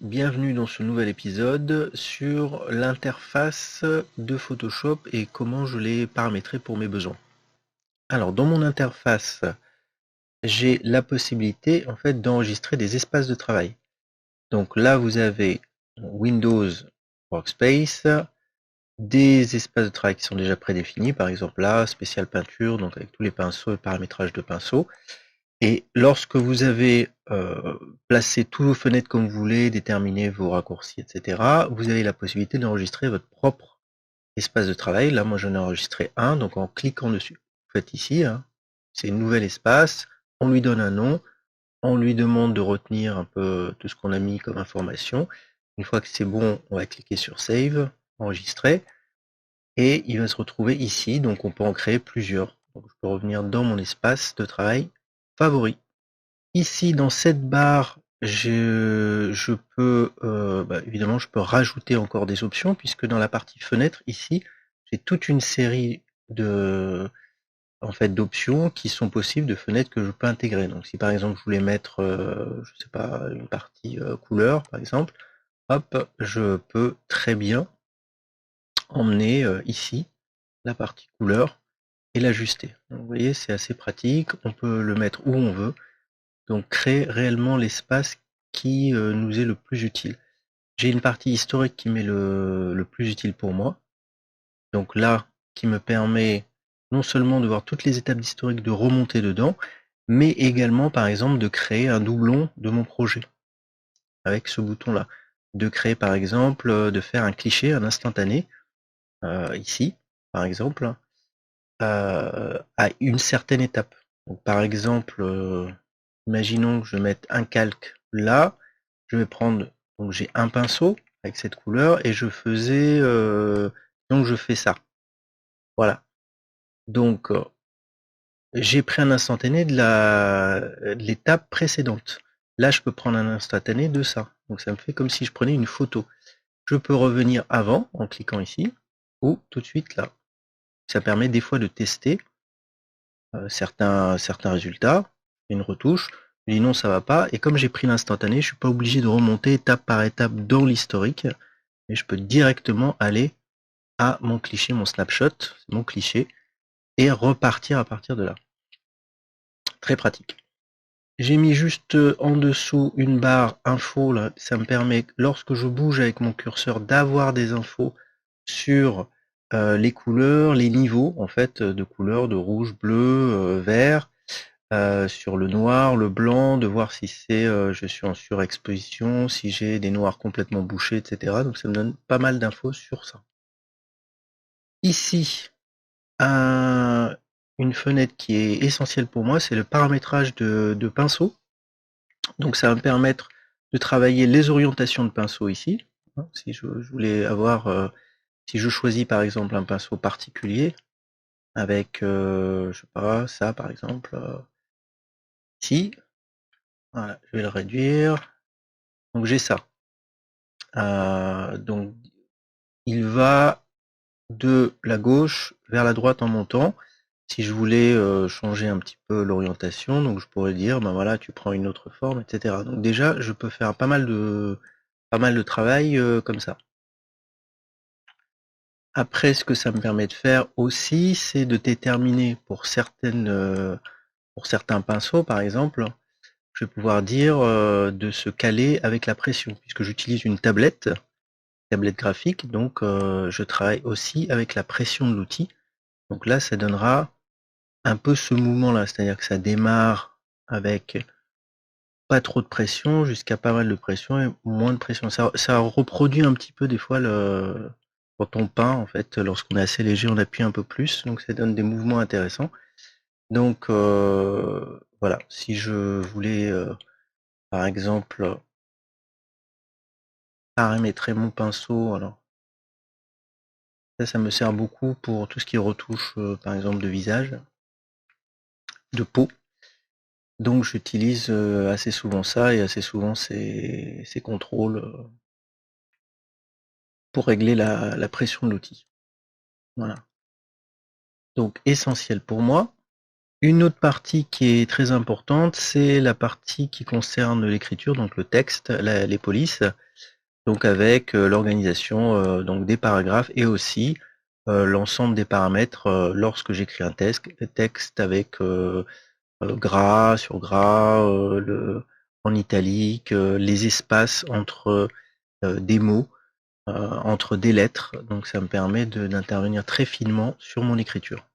Bienvenue dans ce nouvel épisode sur l'interface de Photoshop et comment je l'ai paramétré pour mes besoins. Alors dans mon interface, j'ai la possibilité en fait d'enregistrer des espaces de travail. Donc là vous avez Windows Workspace, des espaces de travail qui sont déjà prédéfinis, par exemple là, spécial peinture, donc avec tous les pinceaux et paramétrage de pinceaux. Et lorsque vous avez placé tous vos fenêtres comme vous voulez, déterminé vos raccourcis, etc., vous avez la possibilité d'enregistrer votre propre espace de travail. Là, moi, j'en ai enregistré un, donc en cliquant dessus. Vous faites ici, hein, c'est un nouvel espace, on lui donne un nom, on lui demande de retenir un peu tout ce qu'on a mis comme information. Une fois que c'est bon, on va cliquer sur Save, enregistrer, et il va se retrouver ici, donc on peut en créer plusieurs. Donc, je peux revenir dans mon espace de travail favori. Ici, dans cette barre, je peux, évidemment, je peux rajouter encore des options, puisque dans la partie fenêtre, ici, j'ai toute une série de, en fait, d'options qui sont possibles de fenêtres que je peux intégrer. Donc, si par exemple, je voulais mettre, je sais pas, une partie couleur, par exemple, hop, je peux très bien emmener ici la partie couleur et l'ajuster. Vous voyez, c'est assez pratique. On peut le mettre où on veut. Donc créer réellement l'espace qui nous est le plus utile. J'ai une partie historique qui m'est le plus utile pour moi. Donc là, qui me permet non seulement de voir toutes les étapes d'historique, de remonter dedans, mais également par exemple de créer un doublon de mon projet avec ce bouton-là. De créer par exemple, de faire un cliché, un instantané, ici, par exemple, à une certaine étape. Donc par exemple, imaginons que je mette un calque là, je vais prendre, donc j'ai un pinceau avec cette couleur et je faisais, donc je fais ça. Voilà. Donc j'ai pris un instantané de l'étape précédente. Là, je peux prendre un instantané de ça. Donc ça me fait comme si je prenais une photo. Je peux revenir avant en cliquant ici ou tout de suite là. Ça permet des fois de tester certains résultats, une retouche, je dis non ça va pas, et comme j'ai pris l'instantané, je suis pas obligé de remonter étape par étape dans l'historique, mais je peux directement aller à mon cliché, mon snapshot, mon cliché, et repartir à partir de là. Très pratique. J'ai mis juste en dessous une barre info, là, ça me permet, lorsque je bouge avec mon curseur, d'avoir des infos sur les couleurs, les niveaux en fait de couleurs, de rouge, bleu, vert, sur le noir, le blanc, de voir si c'est je suis en surexposition, si j'ai des noirs complètement bouchés, etc. Donc ça me donne pas mal d'infos sur ça. Ici, une fenêtre qui est essentielle pour moi, c'est le paramétrage de pinceau. Donc ça va me permettre de travailler les orientations de pinceau ici. Si je voulais avoir, si je choisis par exemple un pinceau particulier, avec, je sais pas, ça par exemple, ici, voilà, je vais le réduire. Donc j'ai ça. Donc il va de la gauche vers la droite en montant. Si je voulais changer un petit peu l'orientation, donc je pourrais dire, ben voilà, tu prends une autre forme, etc. Donc déjà, je peux faire pas mal de travail comme ça. Après, ce que ça me permet de faire aussi, c'est de déterminer pour certains pinceaux, par exemple, je vais pouvoir dire de se caler avec la pression, puisque j'utilise une tablette graphique, donc je travaille aussi avec la pression de l'outil. Donc là, ça donnera un peu ce mouvement-là, c'est-à-dire que ça démarre avec pas trop de pression jusqu'à pas mal de pression et moins de pression. Ça reproduit un petit peu des fois quand on peint, en fait, lorsqu'on est assez léger, on appuie un peu plus, donc ça donne des mouvements intéressants. Donc voilà, si je voulais par exemple paramétrer mon pinceau, alors ça me sert beaucoup pour tout ce qui est retouche, par exemple de visage, de peau. Donc j'utilise assez souvent ça et assez souvent ces contrôles pour régler la pression de l'outil. Voilà. Donc essentiel pour moi. Une autre partie qui est très importante, c'est la partie qui concerne l'écriture, donc le texte, les polices. donc avec l'organisation donc des paragraphes et aussi l'ensemble des paramètres lorsque j'écris un texte avec gras sur gras, en italique, les espaces entre des mots, entre des lettres, donc ça me permet d'intervenir très finement sur mon écriture.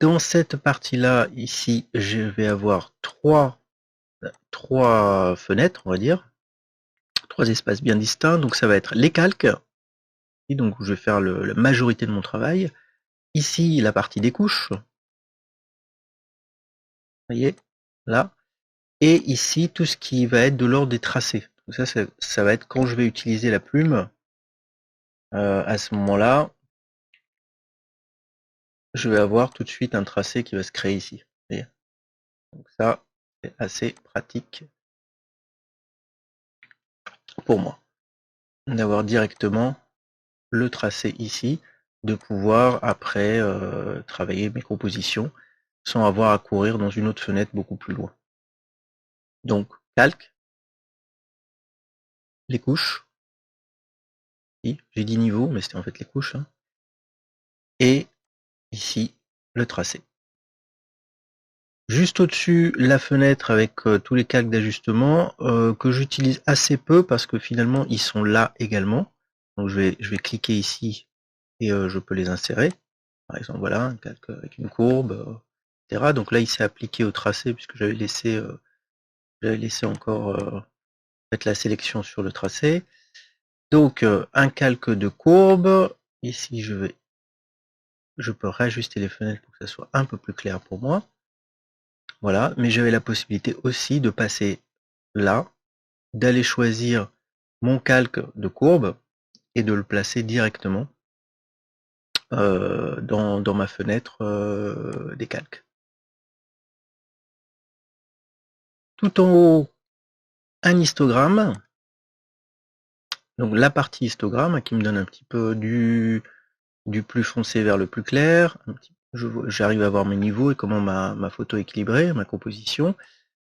Dans cette partie-là, ici, je vais avoir trois fenêtres, on va dire, trois espaces bien distincts. Donc ça va être les calques, et donc je vais faire la majorité de mon travail. Ici, la partie des couches, vous voyez, là. Et ici, tout ce qui va être de l'ordre des tracés. Donc ça va être quand je vais utiliser la plume, à ce moment-là, je vais avoir tout de suite un tracé qui va se créer ici. Vous voyez, donc ça, c'est assez pratique pour moi, d'avoir directement le tracé ici, de pouvoir après travailler mes compositions sans avoir à courir dans une autre fenêtre beaucoup plus loin. Donc, calque, les couches, j'ai dit niveau, mais c'était en fait les couches, hein. Et ici, le tracé. Juste au-dessus, la fenêtre avec tous les calques d'ajustement que j'utilise assez peu parce que finalement, ils sont là également. Donc, je vais cliquer ici et je peux les insérer. Par exemple, voilà, un calque avec une courbe, etc. Donc là, il s'est appliqué au tracé puisque j'avais laissé encore mettre la sélection sur le tracé. Donc, un calque de courbe. Ici, je peux réajuster les fenêtres pour que ça soit un peu plus clair pour moi. Voilà, mais j'avais la possibilité aussi de passer là, d'aller choisir mon calque de courbe et de le placer directement dans ma fenêtre des calques. Tout en haut, un histogramme. Donc la partie histogramme qui me donne un petit peu du plus foncé vers le plus clair. J'arrive à voir mes niveaux et comment ma photo est équilibrée, ma composition.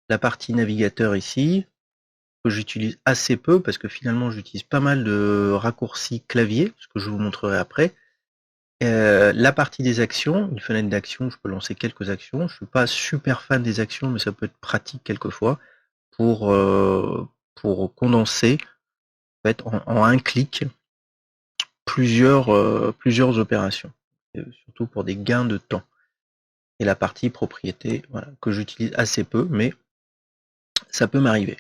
La partie navigateur ici, que j'utilise assez peu parce que finalement j'utilise pas mal de raccourcis clavier, ce que je vous montrerai après. La partie des actions, une fenêtre d'action, je peux lancer quelques actions. Je suis pas super fan des actions, mais ça peut être pratique quelquefois pour condenser en fait, en un clic plusieurs opérations, et surtout pour des gains de temps. Et la partie propriété, voilà, que j'utilise assez peu, mais ça peut m'arriver.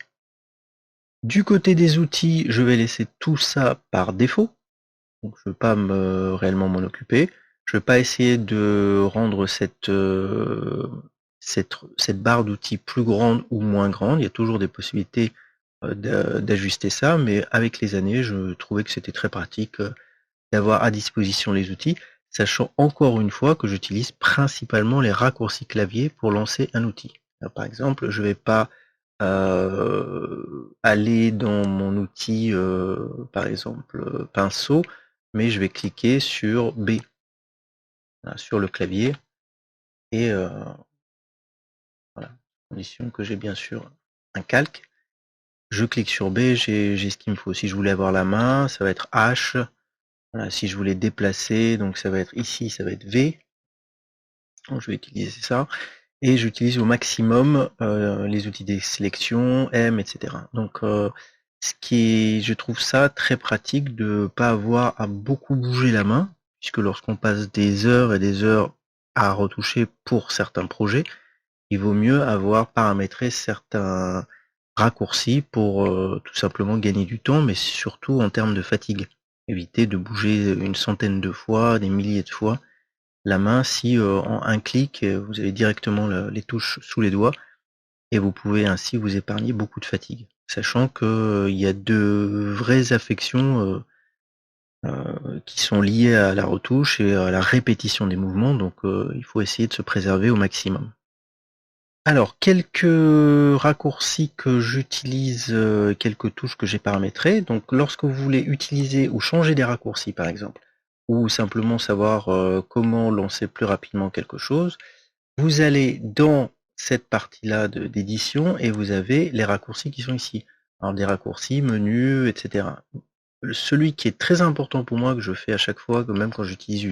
Du côté des outils, je vais laisser tout ça par défaut. Donc je ne vais pas réellement m'en occuper. Je ne vais pas essayer de rendre cette barre d'outils plus grande ou moins grande. Il y a toujours des possibilités d'ajuster ça, mais avec les années, je trouvais que c'était très pratique d'avoir à disposition les outils, sachant encore une fois que j'utilise principalement les raccourcis clavier pour lancer un outil. Alors, par exemple, je ne vais pas aller dans mon outil, par exemple, pinceau, mais je vais cliquer sur B, voilà, sur le clavier, et voilà, condition que j'ai bien sûr un calque. Je clique sur B, j'ai ce qu'il me faut. Si je voulais avoir la main, ça va être H. Voilà, si je voulais déplacer, donc ça va être ici, ça va être V. Donc je vais utiliser ça. Et j'utilise au maximum les outils des sélections, M, etc. Donc je trouve ça très pratique de pas avoir à beaucoup bouger la main, puisque lorsqu'on passe des heures et des heures à retoucher pour certains projets, il vaut mieux avoir paramétré certains raccourcis pour tout simplement gagner du temps, mais surtout en termes de fatigue. Éviter de bouger une centaine de fois, des milliers de fois la main si en un clic vous avez directement les touches sous les doigts et vous pouvez ainsi vous épargner beaucoup de fatigue. Sachant qu'il y a de vraies affections qui sont liées à la retouche et à la répétition des mouvements, donc il faut essayer de se préserver au maximum. Alors, quelques raccourcis que j'utilise, quelques touches que j'ai paramétrées. Donc, lorsque vous voulez utiliser ou changer des raccourcis, par exemple, ou simplement savoir comment lancer plus rapidement quelque chose, vous allez dans cette partie-là d'édition et vous avez les raccourcis qui sont ici. Alors des raccourcis, menus, etc. Celui qui est très important pour moi, que je fais à chaque fois, même quand j'utilise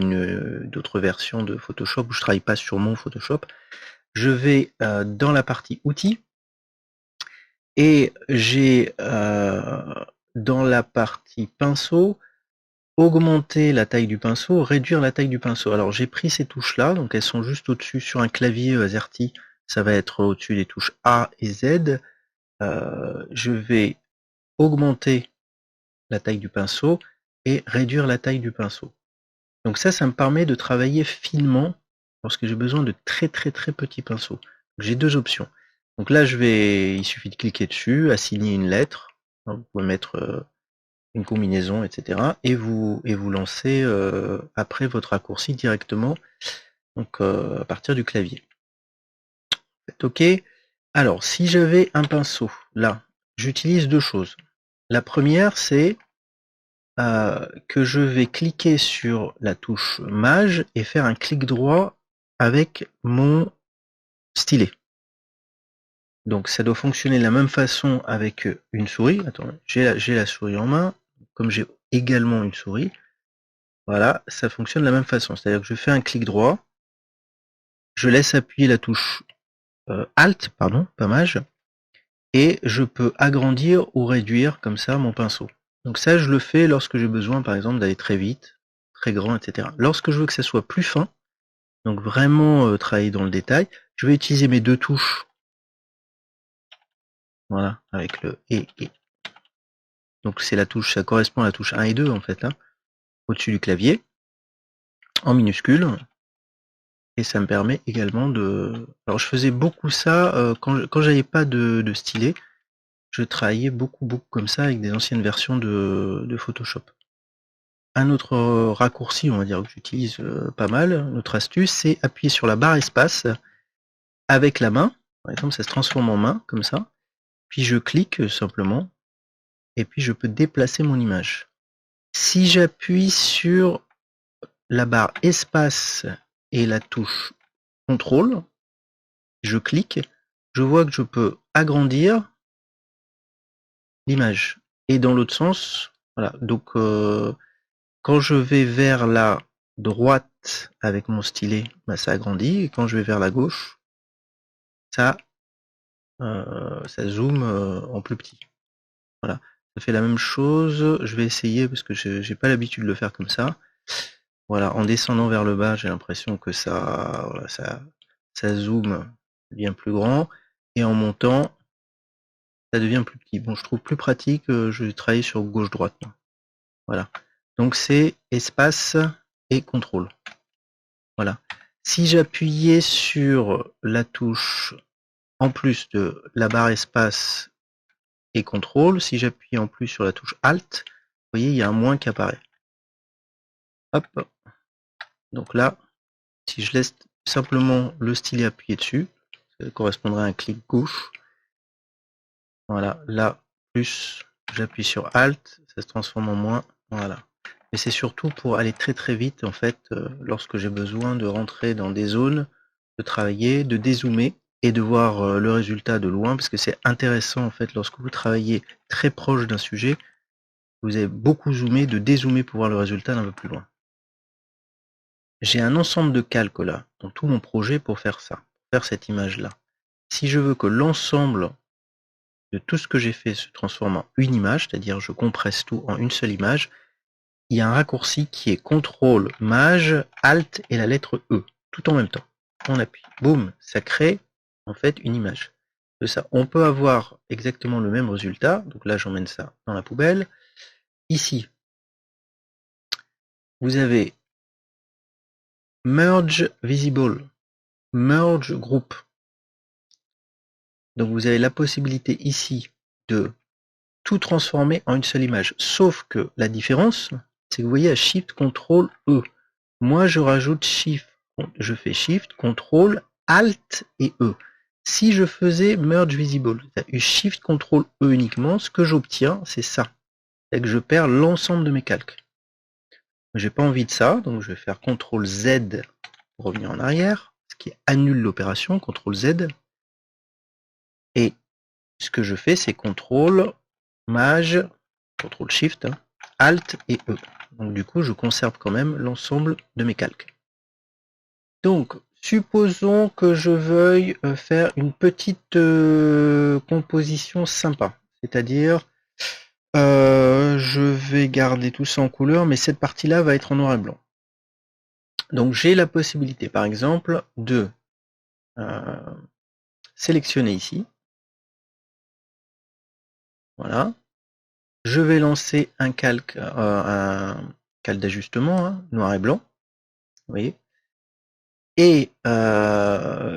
d'autres versions de Photoshop, où je travaille pas sur mon Photoshop, je vais dans la partie outils, et j'ai dans la partie pinceau, augmenter la taille du pinceau, réduire la taille du pinceau. Alors j'ai pris ces touches-là, donc elles sont juste au-dessus sur un clavier AZERTY, ça va être au-dessus des touches A et Z. Je vais augmenter la taille du pinceau et réduire la taille du pinceau. Donc ça me permet de travailler finement lorsque j'ai besoin de très petits pinceaux. J'ai deux options. Donc là, il suffit de cliquer dessus, assigner une lettre. Vous pouvez mettre une combinaison, etc. Et vous lancez après votre raccourci directement, donc à partir du clavier. Faites OK. Alors, si j'avais un pinceau, là, j'utilise deux choses. La première, c'est que je vais cliquer sur la touche Mage et faire un clic droit avec mon stylet. Donc ça doit fonctionner de la même façon avec une souris. Attends, j'ai la souris en main, comme j'ai également une souris. Voilà, ça fonctionne de la même façon. C'est-à-dire que je fais un clic droit, je laisse appuyer la touche Alt, pardon, pas Mage, et je peux agrandir ou réduire comme ça mon pinceau. Donc ça, je le fais lorsque j'ai besoin, par exemple, d'aller très vite, très grand, etc. Lorsque je veux que ça soit plus fin, donc vraiment travailler dans le détail, je vais utiliser mes deux touches. Voilà, avec le et. Donc c'est la touche, ça correspond à la touche 1 et 2 en fait, hein, au-dessus du clavier, en minuscule. Et ça me permet également de... Alors je faisais beaucoup ça quand j'avais pas de stylet. Je travaillais beaucoup comme ça avec des anciennes versions de Photoshop. Un autre raccourci, on va dire, que j'utilise pas mal, notre astuce, c'est appuyer sur la barre espace avec la main. Par exemple, ça se transforme en main, comme ça. Puis je clique simplement, et puis je peux déplacer mon image. Si j'appuie sur la barre espace et la touche contrôle, je clique, je vois que je peux agrandir l'image. Et dans l'autre sens, voilà. Donc quand je vais vers la droite avec mon stylet, bah, ça agrandit. Et quand je vais vers la gauche, ça zoome en plus petit. Voilà. Ça fait la même chose. Je vais essayer parce que j'ai pas l'habitude de le faire comme ça. Voilà, en descendant vers le bas, j'ai l'impression que ça zoome, devient plus grand, et en montant, ça devient plus petit. Bon, je trouve plus pratique, je vais travailler sur gauche-droite. Voilà. Donc c'est espace et contrôle. Voilà. Si j'appuyais sur la touche en plus de la barre espace et contrôle, si j'appuie en plus sur la touche Alt, vous voyez, il y a un moins qui apparaît. Hop. Donc là, si je laisse simplement le stylet appuyé dessus, ça correspondrait à un clic gauche. Voilà, là, plus j'appuie sur Alt, ça se transforme en moins. Voilà. Mais c'est surtout pour aller très vite, en fait, lorsque j'ai besoin de rentrer dans des zones, de travailler, de dézoomer et de voir le résultat de loin, parce que c'est intéressant, en fait, lorsque vous travaillez très proche d'un sujet, vous avez beaucoup zoomé, de dézoomer pour voir le résultat d'un peu plus loin. J'ai un ensemble de calques là, dans tout mon projet pour faire ça, pour faire cette image-là. Si je veux que l'ensemble de tout ce que j'ai fait se transforme en une image, c'est-à-dire je compresse tout en une seule image, il y a un raccourci qui est CTRL, Maj, Alt et la lettre E, tout en même temps. On appuie, boum, ça crée en fait une image. De ça, on peut avoir exactement le même résultat, donc là j'emmène ça dans la poubelle. Ici, vous avez Merge Visible, Merge Group. Donc vous avez la possibilité ici de tout transformer en une seule image. Sauf que la différence, c'est que vous voyez à Shift, CTRL, E. Moi, je rajoute Shift, je fais Shift, CTRL, Alt et E. Si je faisais Merge Visible, Shift, CTRL, E uniquement, ce que j'obtiens, c'est ça. C'est que je perds l'ensemble de mes calques. J'ai pas envie de ça, donc je vais faire CTRL Z pour revenir en arrière, ce qui annule l'opération, CTRL Z. Et ce que je fais, c'est CTRL Maj, CTRL SHIFT, hein, Alt et E. Donc du coup, je conserve quand même l'ensemble de mes calques. Donc, supposons que je veuille faire une petite composition sympa. C'est-à-dire, je vais garder tout ça en couleur, mais cette partie-là va être en noir et blanc. Donc j'ai la possibilité, par exemple, de sélectionner ici. Voilà. Je vais lancer un calque d'ajustement, hein, noir et blanc. Vous voyez. Et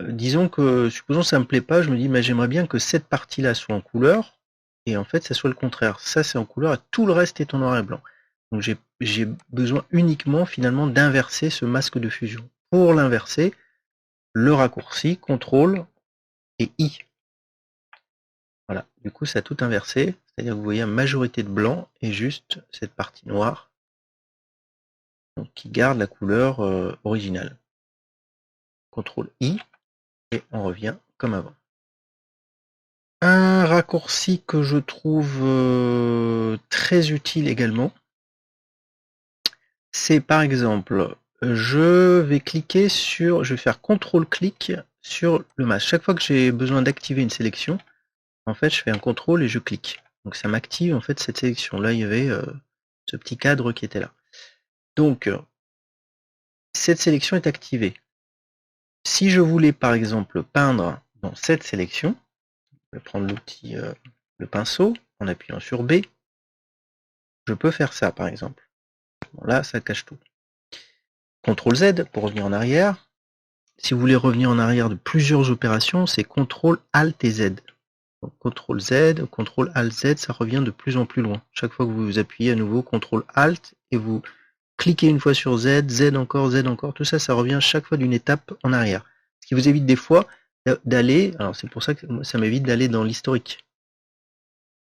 disons que, supposons ça me plaît pas, je me dis, mais j'aimerais bien que cette partie-là soit en couleur, et en fait, ça soit le contraire. Ça, c'est en couleur, et tout le reste est en noir et blanc. Donc j'ai besoin uniquement, finalement, d'inverser ce masque de fusion. Pour l'inverser, le raccourci, CTRL et I. Voilà, du coup, ça a tout inversé, c'est-à-dire que vous voyez une majorité de blanc et juste cette partie noire, donc, qui garde la couleur originale. CTRL I, et on revient comme avant. Un raccourci que je trouve très utile également, c'est par exemple, je vais cliquer sur, je vais faire CTRL-clic sur le masque. Chaque fois que j'ai besoin d'activer une sélection, en fait, je fais un CTRL et je clique. Donc ça m'active en fait cette sélection. Là, il y avait ce petit cadre qui était là. Donc, cette sélection est activée. Si je voulais par exemple peindre dans cette sélection, je vais prendre l'outil, le pinceau, en appuyant sur B, je peux faire ça par exemple. Bon, là, ça cache tout. CTRL Z pour revenir en arrière. Si vous voulez revenir en arrière de plusieurs opérations, c'est CTRL ALT et Z. Donc, CTRL Z, CTRL ALT Z, ça revient de plus en plus loin. Chaque fois que vous appuyez à nouveau CTRL ALT et vous cliquez une fois sur Z, Z encore, tout ça, ça revient chaque fois d'une étape en arrière. Ce qui vous évite des fois d'aller, alors c'est pour ça que ça m'évite d'aller dans l'historique.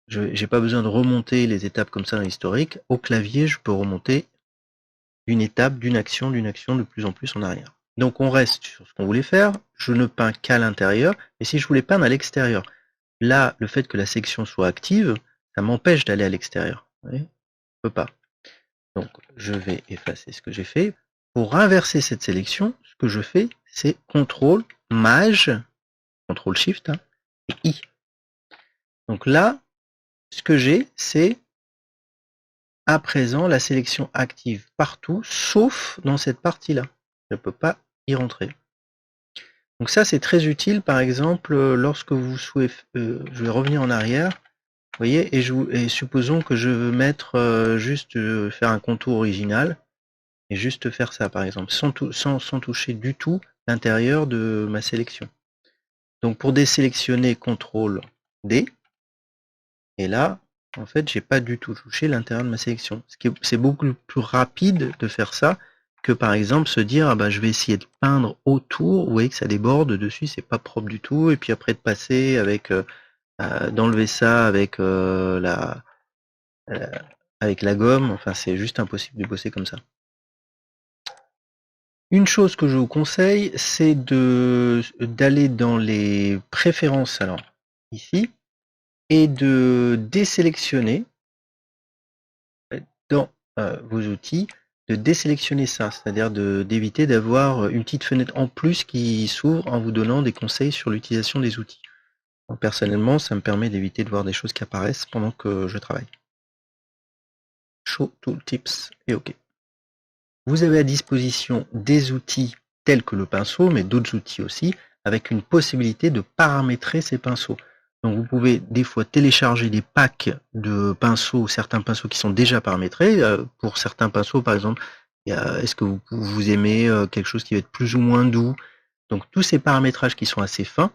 Je n'ai pas besoin de remonter les étapes comme ça dans l'historique. Au clavier, je peux remonter d'une étape, d'une action de plus en plus en arrière. Donc on reste sur ce qu'on voulait faire. Je ne peins qu'à l'intérieur. Et si je voulais peindre à l'extérieur, là, le fait que la section soit active, ça m'empêche d'aller à l'extérieur. Je ne peux pas. Donc je vais effacer ce que j'ai fait. Pour inverser cette sélection, ce que je fais, c'est CTRL, Maj, CTRL SHIFT, hein, et I. Donc là, ce que j'ai, c'est à présent la sélection active partout, sauf dans cette partie-là. Je ne peux pas y rentrer. Donc ça, c'est très utile, par exemple, lorsque vous souhaitez... je vais revenir en arrière. Vous voyez, et supposons que je veux mettre faire un contour original, et juste faire ça, par exemple, sans toucher du tout l'intérieur de ma sélection. Donc pour désélectionner, CTRL D, et là, en fait, j'ai pas du tout touché l'intérieur de ma sélection. C'est beaucoup plus rapide de faire ça que par exemple se dire ah bah je vais essayer de peindre autour. Vous voyez que ça déborde dessus, c'est pas propre du tout. Et puis après de passer avec d'enlever ça avec avec la gomme. Enfin, c'est juste impossible de bosser comme ça. Une chose que je vous conseille, c'est d'aller dans les préférences, alors ici, et de désélectionner dans vos outils, de désélectionner ça, c'est-à-dire d'éviter d'avoir une petite fenêtre en plus qui s'ouvre en vous donnant des conseils sur l'utilisation des outils. Donc, personnellement, ça me permet d'éviter de voir des choses qui apparaissent pendant que je travaille. Show Tooltips et OK. Vous avez à disposition des outils tels que le pinceau, mais d'autres outils aussi, avec une possibilité de paramétrer ces pinceaux. Donc vous pouvez des fois télécharger des packs de pinceaux, certains pinceaux qui sont déjà paramétrés. Pour certains pinceaux, par exemple, est-ce que vous aimez quelque chose qui va être plus ou moins doux? Donc tous ces paramétrages qui sont assez fins,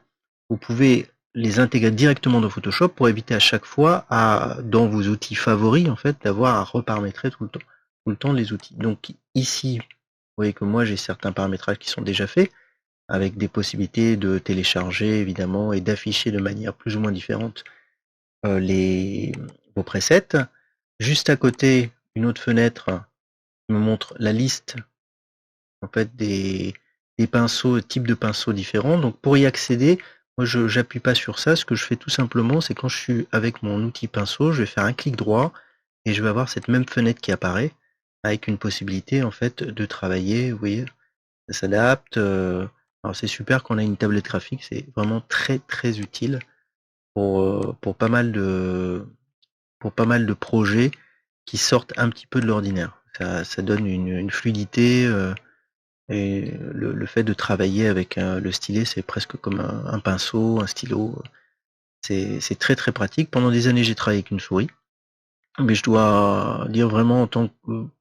vous pouvez les intégrer directement dans Photoshop pour éviter à chaque fois, dans vos outils favoris, en fait, d'avoir à reparamétrer tout le temps les outils. Donc ici, vous voyez que moi j'ai certains paramétrages qui sont déjà faits, avec des possibilités de télécharger évidemment et d'afficher de manière plus ou moins différente vos presets. Juste à côté, une autre fenêtre me montre la liste en fait des pinceaux, types de pinceaux différents. Donc pour y accéder, Moi, j'appuie pas sur ça. Ce que je fais tout simplement, c'est quand je suis avec mon outil pinceau, je vais faire un clic droit et je vais avoir cette même fenêtre qui apparaît avec une possibilité en fait de travailler. Vous voyez, ça s'adapte. Alors c'est super qu'on a une tablette graphique, c'est vraiment très très utile pour pas mal de projets qui sortent un petit peu de l'ordinaire. Ça donne une fluidité. Et le fait de travailler avec le stylet, c'est presque comme un pinceau, un stylo. C'est très très pratique. Pendant des années, j'ai travaillé avec une souris, mais je dois dire vraiment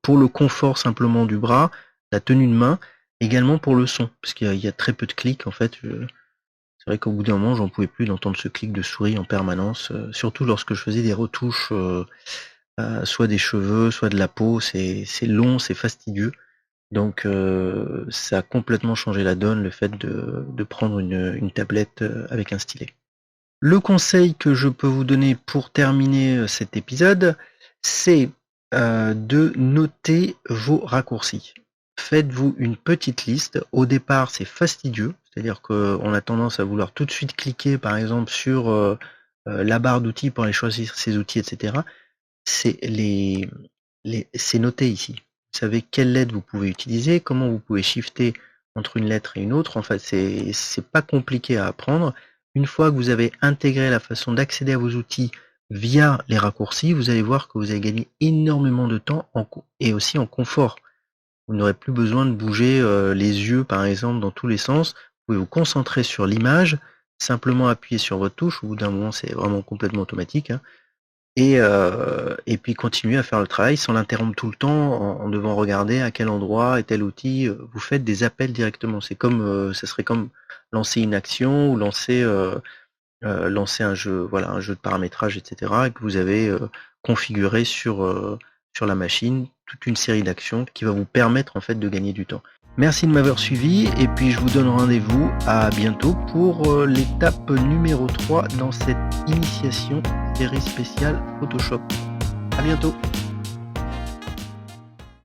pour le confort simplement du bras, la tenue de main, également pour le son, parce qu'il y a très peu de clics en fait. C'est vrai qu'au bout d'un moment, j'en pouvais plus d'entendre ce clic de souris en permanence, surtout lorsque je faisais des retouches, soit des cheveux, soit de la peau. C'est long, c'est fastidieux. Donc ça a complètement changé la donne, le fait de prendre une tablette avec un stylet. Le conseil que je peux vous donner pour terminer cet épisode, c'est de noter vos raccourcis. Faites-vous une petite liste. Au départ, c'est fastidieux, c'est-à-dire qu'on a tendance à vouloir tout de suite cliquer, par exemple, sur la barre d'outils pour aller choisir ses outils, etc. C'est noté ici. Vous savez quelle lettre vous pouvez utiliser, comment vous pouvez shifter entre une lettre et une autre. En fait, c'est pas compliqué à apprendre. Une fois que vous avez intégré la façon d'accéder à vos outils via les raccourcis, vous allez voir que vous allez gagner énormément de temps et aussi en confort. Vous n'aurez plus besoin de bouger les yeux, par exemple, dans tous les sens. Vous pouvez vous concentrer sur l'image, simplement appuyer sur votre touche. Au bout d'un moment, c'est vraiment complètement automatique, hein. Et puis continuer à faire le travail sans l'interrompre tout le temps en devant regarder à quel endroit est tel outil. Vous faites des appels directement. C'est comme, ça serait comme lancer une action ou lancer un jeu, voilà, un jeu de paramétrage, etc. Et que vous avez configuré sur la machine toute une série d'actions qui va vous permettre en fait de gagner du temps. Merci de m'avoir suivi et puis je vous donne rendez-vous à bientôt pour l'étape numéro 3 dans cette initiation série spéciale Photoshop. À bientôt.